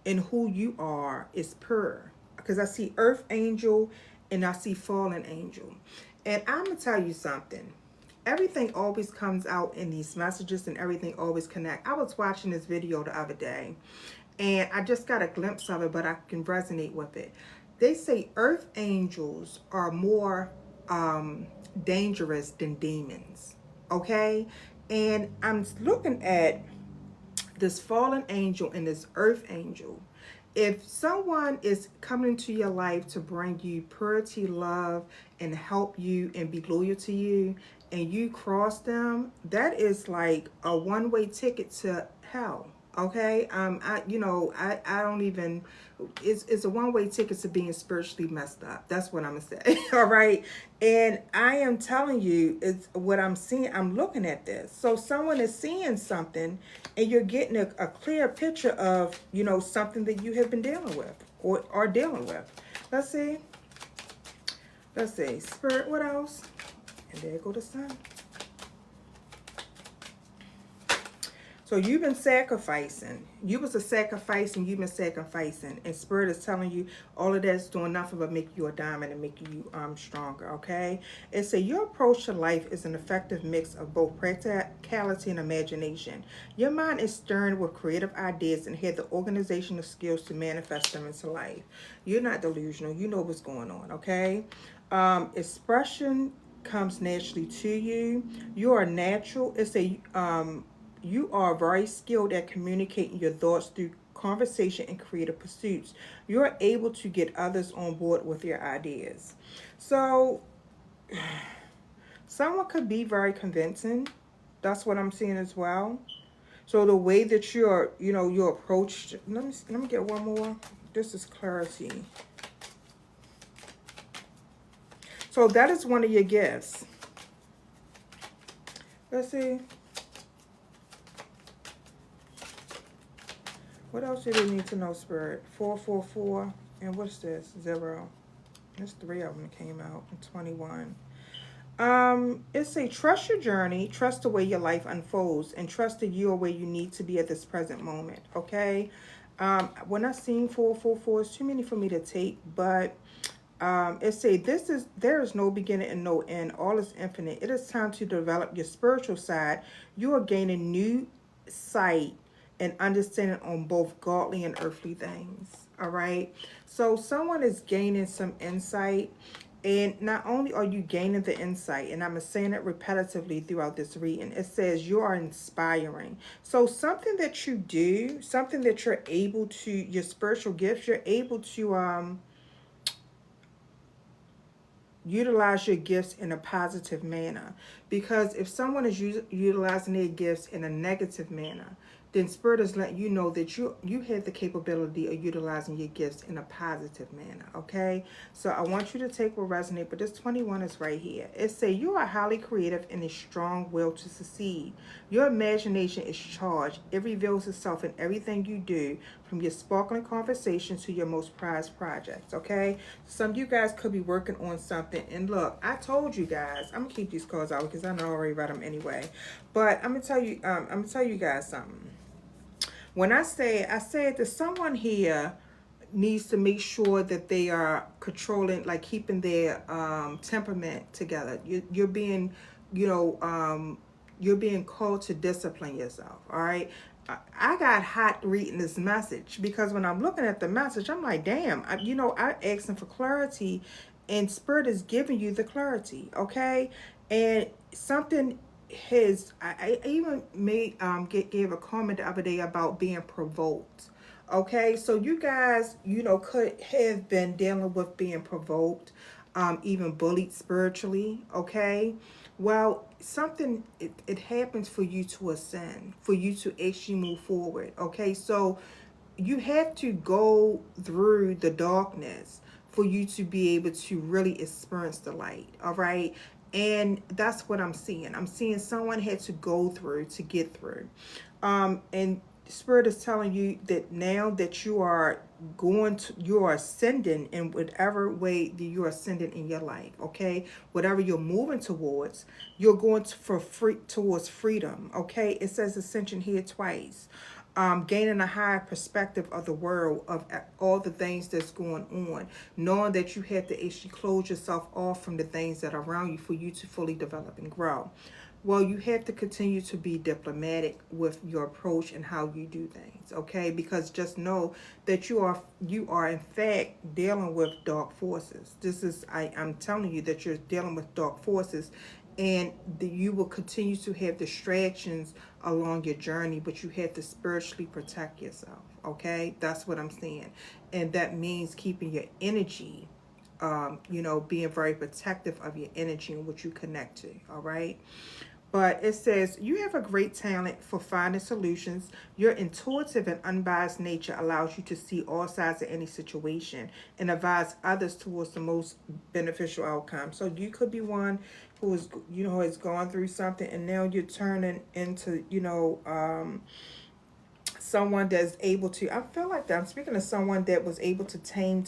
and who you are is pure, because I see earth angel and I see fallen angel. And I'm gonna tell you something. everything always comes out in these messages, and everything always connect. I was watching this video the other day, and I just got a glimpse of it, but I can resonate with it. They say earth angels are more dangerous than demons. Okay, and I'm looking at this fallen angel and this earth angel. If someone is coming into your life to bring you purity, love, and help you and be loyal to you, and you cross them, that is like a one-way ticket to hell. Okay, I don't even, it's a one-way ticket to being spiritually messed up. That's what I'm gonna say. All right, and I am telling you, it's what I'm seeing. I'm looking at this, so someone is seeing something, and you're getting a clear picture of, something that you have been dealing with or are dealing with. Let's see. Spirit, what else? And there go the sun. So you've been sacrificing. You was a sacrifice, and you've been sacrificing. And Spirit is telling you all of that's doing nothing but make you a diamond and make you stronger, okay? It says your approach to life is an effective mix of both practicality and imagination. Your mind is stirred with creative ideas and has the organizational skills to manifest them into life. You're not delusional. You know what's going on, okay? Expression comes naturally to you. You are natural. It's a you are very skilled at communicating your thoughts through conversation and creative pursuits. You're able to get others on board with your ideas. So, someone could be very convincing. That's what I'm seeing as well. So the way that your approach. Let me get one more. This is clarity. So that is one of your gifts. Let's see. What else do they need to know, Spirit? 444. And what's this? 0. There's 3 of them that came out in 21. It's a trust your journey, trust the way your life unfolds, and trust that you are where you need to be at this present moment. Okay. When I seen 444, it's too many for me to take, but it say there is no beginning and no end. All is infinite. It is time to develop your spiritual side. You are gaining new sight and understanding on both godly and earthly things. All right. So someone is gaining some insight. And not only are you gaining the insight, and I'm saying it repetitively throughout this reading, it says you are inspiring. So something that you do, something that you're able to, your spiritual gifts, you're able to utilize your gifts in a positive manner. Because if someone is utilizing their gifts in a negative manner, then Spirit is letting you know that you have the capability of utilizing your gifts in a positive manner, okay? So I want you to take what resonates, but this 21 is right here. It says you are highly creative and a strong will to succeed. Your imagination is charged. It reveals itself in everything you do, from your sparkling conversations to your most prized projects, okay? Some of you guys could be working on something, and look, I told you guys, I'm gonna keep these cards out because I know I already read them anyway, but I'm gonna tell you guys something. When I said that someone here needs to make sure that they are controlling, like keeping their temperament together. You're being, you're being called to discipline yourself. All right. I got hot reading this message because when I'm looking at the message, I'm like, damn, I asking for clarity, and Spirit is giving you the clarity. Okay. And something I even gave a comment the other day about being provoked. Okay, so you guys, could have been dealing with being provoked, even bullied spiritually. Okay, well, something it happens for you to ascend, for you to actually move forward. Okay, so you have to go through the darkness for you to be able to really experience the light. All right. And that's what I'm seeing. I'm seeing someone had to go through to get through. And Spirit is telling you that now that you are ascending in whatever way that you're ascending in your life, okay? Whatever you're moving towards, you're going towards freedom, okay? It says ascension here twice. gaining a higher perspective of the world, of all the things that's going on, knowing that you have to actually close yourself off from the things that are around you for you to fully develop and grow. Well, you have to continue to be diplomatic with your approach and how you do things, okay? Because just know that you are in fact dealing with dark forces. I'm telling you that you're dealing with dark forces, and you will continue to have distractions along your journey, but you have to spiritually protect yourself, okay? That's what I'm saying. And that means keeping your energy, being very protective of your energy and what you connect to, all right? But it says, you have a great talent for finding solutions. Your intuitive and unbiased nature allows you to see all sides of any situation and advise others towards the most beneficial outcome. So you could be one who is, has gone through something, and now you're turning into, someone that's able to, I feel like that I'm speaking of someone that was able to tame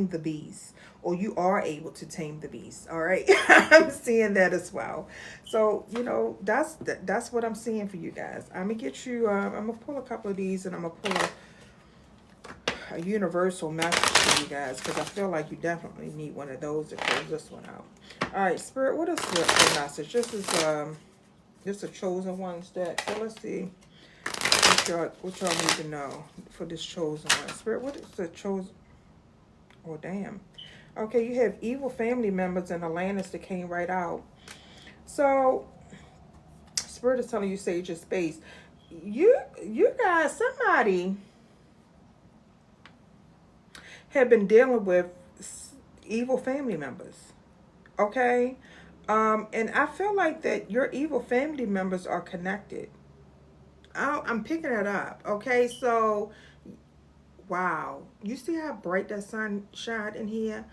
the beast, or you are able to tame the beast, all right? I'm seeing that as well. So that's what I'm seeing for you guys. I'm gonna get you I'm gonna pull a couple of these, and I'm gonna pull a universal message for you guys, because I feel like you definitely need one of those to close this one out. All right, Spirit, what is the message? This is a chosen ones deck, so let's see what y'all need to know for this chosen one. Spirit, what is the chosen? Oh, damn. Okay, you have evil family members in Atlantis that came right out. So, Spirit is telling you, sage your space. You guys, somebody have been dealing with evil family members. Okay? And I feel like that your evil family members are connected. I'm picking it up. Okay, so wow, you see how bright that sun shined in here?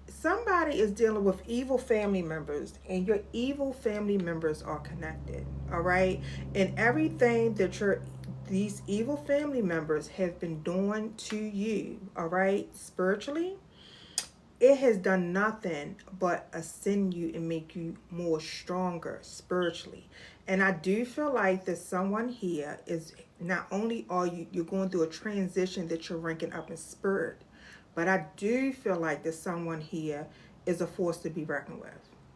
Somebody is dealing with evil family members, and your evil family members are connected. All right, and everything that these evil family members have been doing to you, all right, spiritually, it has done nothing but ascend you and make you more stronger spiritually. And I do feel like that someone here is, not only are you're going through a transition that you're ranking up in spirit, but I do feel like that someone here is a force to be reckoned with.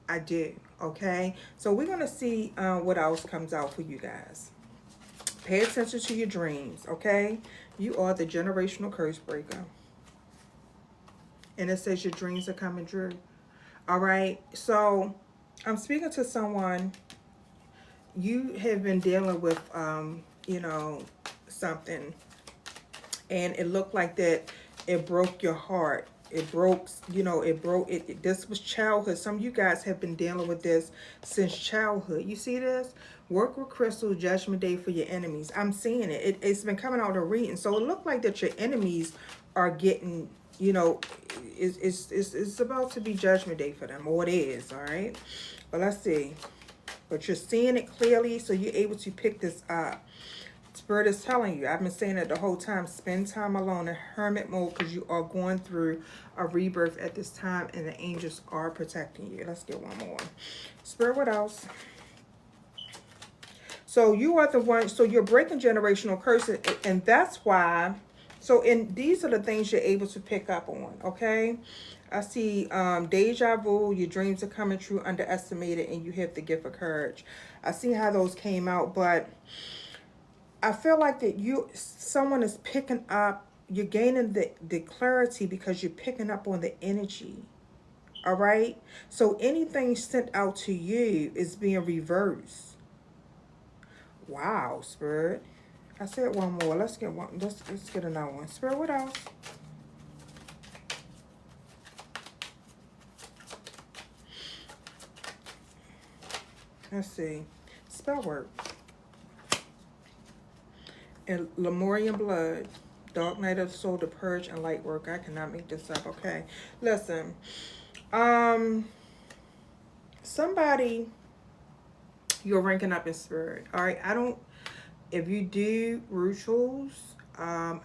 I do. Okay, so we're going to see what else comes out for you guys. Pay attention to your dreams. Okay, you are the generational curse breaker, and it says your dreams are coming true. All right, so I'm speaking to someone. You have been dealing with something, and it looked like that it broke your heart. It broke, this was childhood. Some of you guys have been dealing with this since childhood. You see this? Work with crystal, judgment day for your enemies. I'm seeing it. It's been coming out of reading. So it looked like that your enemies are getting, it's about to be judgment day for them, or it is, all right? But let's see. But you're seeing it clearly, so you're able to pick this up. Spirit is telling you, I've been saying it the whole time, spend time alone in hermit mode, because you are going through a rebirth at this time, and the angels are protecting you. Let's get one more. Spirit, what else? So you are the one, so you're breaking generational curses, and that's why, these are the things you're able to pick up on, okay? I see deja vu, your dreams are coming true, underestimated, and you have the gift of courage. I see how those came out, but I feel like that someone is picking up, you're gaining the clarity because you're picking up on the energy. All right? So anything sent out to you is being reversed. Wow, Spirit. I said one more. Let's get one. Let's get another one. Spirit, what else? Let's see. Spell work. And Lemurian blood. Dark night of the soul, to purge and light work. I cannot make this up. Okay. Listen. Somebody, you're ranking up in spirit. All right. If you do rituals, I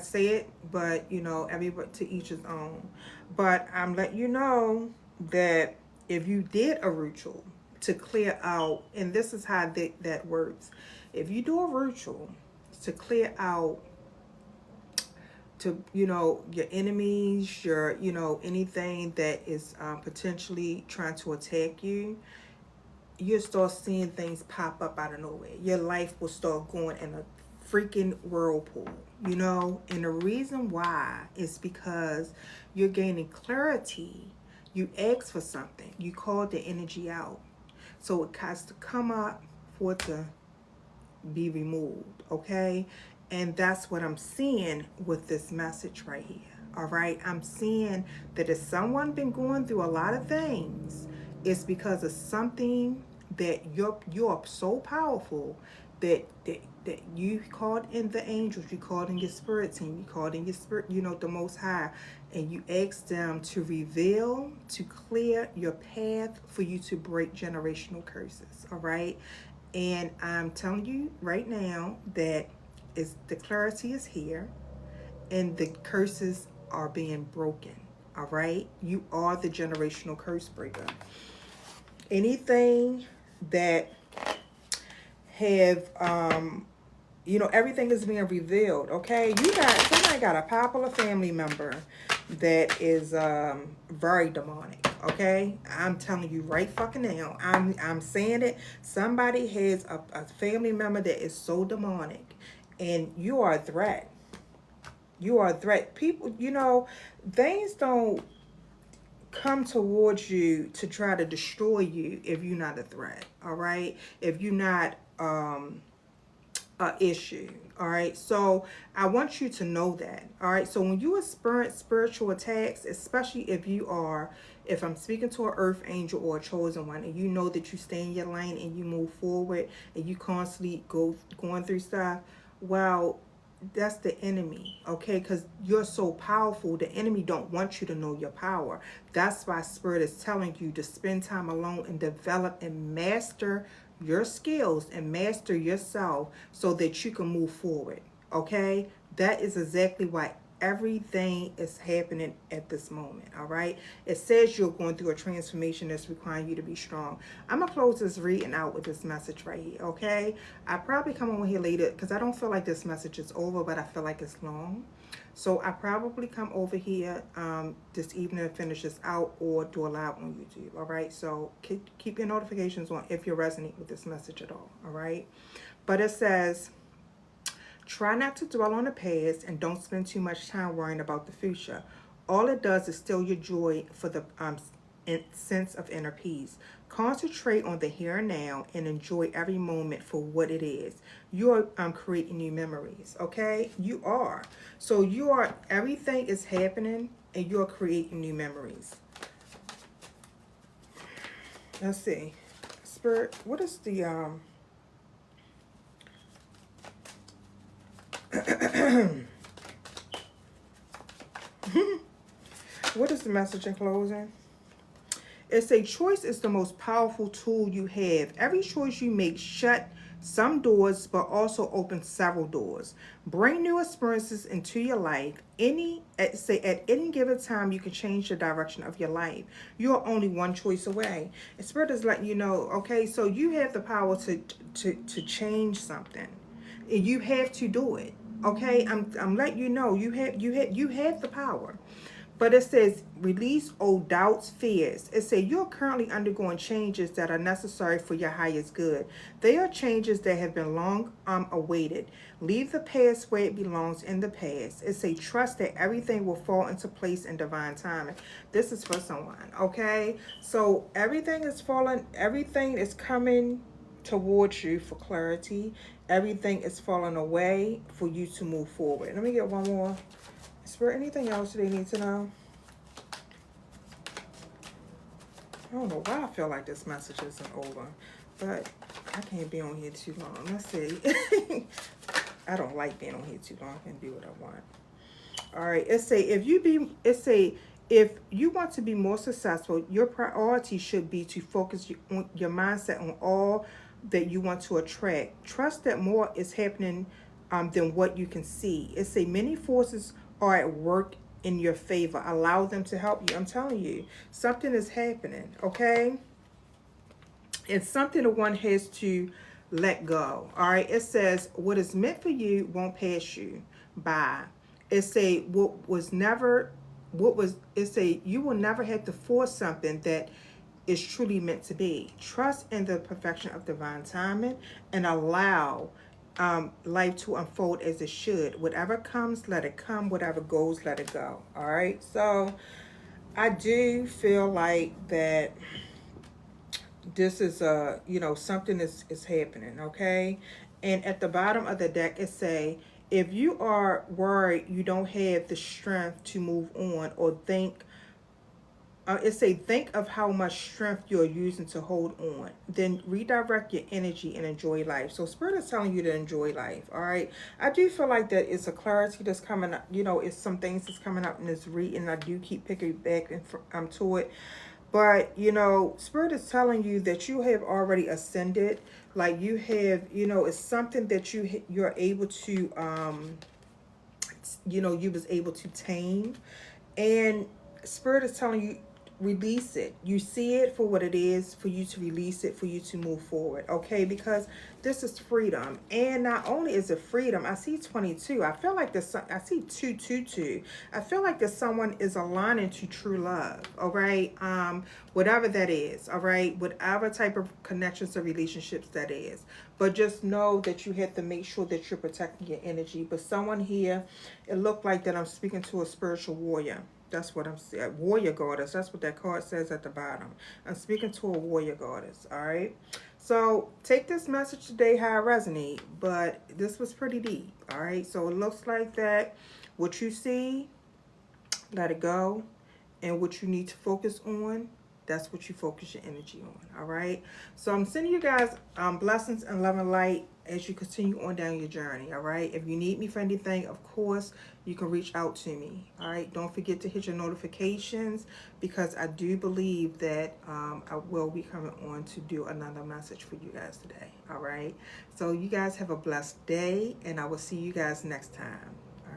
say it, but everybody to each his own. But I'm letting you know that if you did a ritual to clear out, and this is how that works. If you do a ritual to clear out, to, you know, your enemies, your, you know, anything that is potentially trying to attack you, you'll start seeing things pop up out of nowhere. Your life will start going in a freaking whirlpool, you know. And the reason why is because you're gaining clarity. You ask for something, you call the energy out, so it has to come up for it to be removed, okay? And that's what I'm seeing with this message right here. All right, I'm seeing that if someone been going through a lot of things, it's because of something that you're so powerful that you called in the angels, you called in your spirit team, you called in your spirit, you know, the Most High, and you asked them to reveal, to clear your path for you to break generational curses. All right, and I'm telling you right now that the clarity is here, and the curses are being broken. All right, you are the generational curse breaker. Anything that have you know, everything is being revealed. Okay, somebody got a popular family member that is very demonic. Okay, I'm telling you right fucking now, I'm saying it. Somebody has a family member that is so demonic, and you are a threat. You are a threat. People, you know, things don't come towards you to try to destroy you if you're not a threat. All right, if you're not issue. All right, so I want you to know that. All right, so when you experience spiritual attacks, especially if I'm speaking to an earth angel or a chosen one, and you know that you stay in your lane and you move forward and you constantly going through stuff, well, that's the enemy. Okay, because you're so powerful, the enemy don't want you to know your power. That's why spirit is telling you to spend time alone and develop and master your skills and master yourself so that you can move forward. Okay, that is exactly why everything is happening at this moment. All right, it says you're going through a transformation that's requiring you to be strong. I'm gonna close this reading out with this message right here. Okay, I probably come on here later because I don't feel like this message is over, but I feel like it's long. So I probably come over here this evening to finish this out or do a live on YouTube. All right, so keep your notifications on if you resonate with this message at all. All right, but it says, try not to dwell on the past and don't spend too much time worrying about the future. All it does is steal your joy for the sense of inner peace. Concentrate on the here and now and enjoy every moment for what it is. You are creating new memories, okay? You are. So everything is happening and you're creating new memories. Let's see. Spirit, what is the what is the message in closing? It's a choice is the most powerful tool you have. Every choice you make shut some doors, but also open several doors. Bring new experiences into your life. At any given time, you can change the direction of your life. You are only one choice away. And Spirit is letting you know, okay, so you have the power to change something. And you have to do it. Okay, I'm letting you know you have the power. But it says, release old doubts, fears. It says, you're currently undergoing changes that are necessary for your highest good. They are changes that have been long awaited. Leave the past where it belongs in the past. It says, trust that everything will fall into place in divine timing. This is for someone, okay? So everything is falling, everything is coming towards you for clarity. Everything is falling away for you to move forward. Let me get one more. Is there anything else they need to know? I don't know why I feel like this message isn't over, but I can't be on here too long. Let's see. I don't like being on here too long. I can do what I want. All right. If you want to be more successful, your priority should be to focus on your mindset on all that you want to attract. Trust that more is happening than what you can see. It say many forces are at work in your favor. Allow them to help you. I'm telling you, something is happening, okay? It's something that one has to let go. All right. It says what is meant for you won't pass you by. It say it say you will never have to force something that is truly meant to be. Trust in the perfection of divine timing and allow life to unfold as it should. Whatever comes, let it come. Whatever goes, let it go. All right. So I do feel like that this is something is happening, okay? And at the bottom of the deck it say, if you are worried you don't have the strength to move on, or think of how much strength you're using to hold on, then redirect your energy and enjoy life. So spirit is telling you to enjoy life. All right, I do feel like that it's a clarity that's coming up. It's some things that's coming up in this reading. I do keep picking back to it. But, Spirit is telling you that you have already ascended. Like you have, it's something that you're able to, you was able to tame. And Spirit is telling you, release it. You see it for what it is, for you to release it, for you to move forward, okay? Because this is freedom. And not only is it freedom, I see 22. I feel like I see 222. I feel like that someone is aligning to true love, all right? Whatever that is, all right? Whatever type of connections or relationships that is. But just know that you have to make sure that you're protecting your energy. But someone here, it looked like that I'm speaking to a spiritual warrior. That's what I'm saying. Warrior goddess. That's what that card says at the bottom. I'm speaking to a warrior goddess. All right. So take this message today how it resonates. But this was pretty deep. All right. So it looks like that what you see, let it go. And what you need to focus on, that's what you focus your energy on. All right. So I'm sending you guys blessings and love and light as you continue on down your journey. All right. If you need me for anything, of course, you can reach out to me. All right. Don't forget to hit your notifications, because I do believe that I will be coming on to do another message for you guys today. All right. So you guys have a blessed day, and I will see you guys next time.